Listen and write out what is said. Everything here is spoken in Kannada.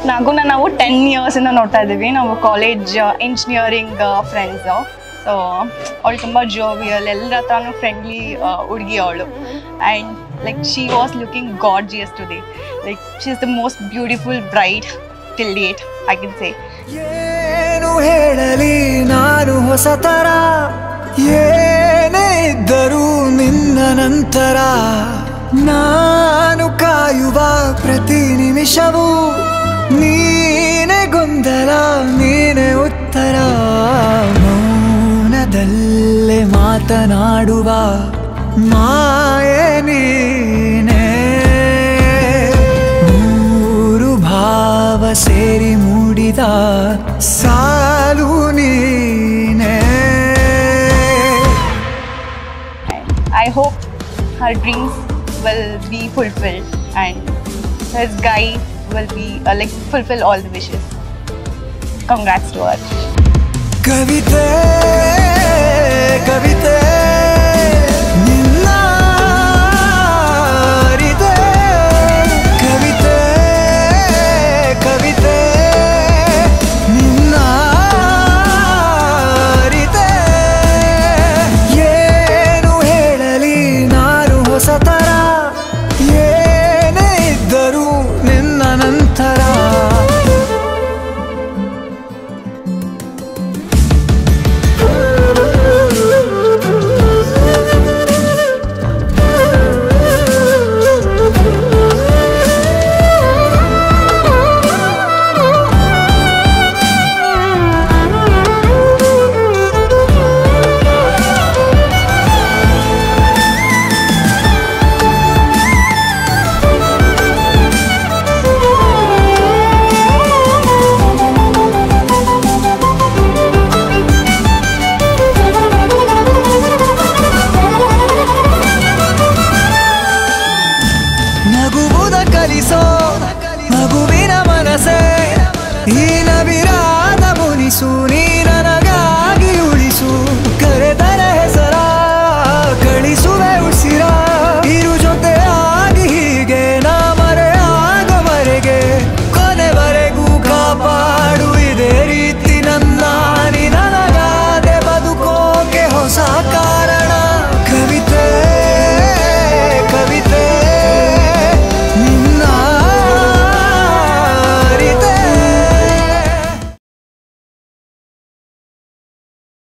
ನಾಗುನ ನಾವು 10 ಇಯರ್ಸಿಂದ ನೋಡ್ತಾ ಇದ್ದೀವಿ. ನಾವು ಕಾಲೇಜ್ ಇಂಜಿನಿಯರಿಂಗ್ ಫ್ರೆಂಡ್ಸು. ಸೊ ಅವಳು ತುಂಬ ಜೋವಿಯಲ್, ಎಲ್ಲರ ಹತ್ರನೂ ಫ್ರೆಂಡ್ಲಿ ಹುಡುಗಿ ಅವಳು. And like she was looking gorgeous today. Like she is the most beautiful bride till date, I can say. ಏನು ಹೇಳಲಿ ನಾನು ಹೊಸತರ, ಏನೇ ಇದ್ದರೂ ನಿನ್ನ ನಂತರ ನಾನು ಕಾಯುವ ಪ್ರತಿ ನಿಮಿಷವೂ ನೀನೆ ಗೊಂದಲ, ನೀನೆ ಉತ್ತರ. ಮೌನದಲ್ಲೇ ಮಾತನಾಡುವ ಮಾಯೆ ನೀನೆ, ಮೂರು ಭಾವ ಸೇರಿ ಮೂಡಿದ ಸಾಲು ನೀನೆ. I hope her dreams will be fulfilled and his guy will be like fulfill all the wishes. Congrats to her. ಕವಿತೆ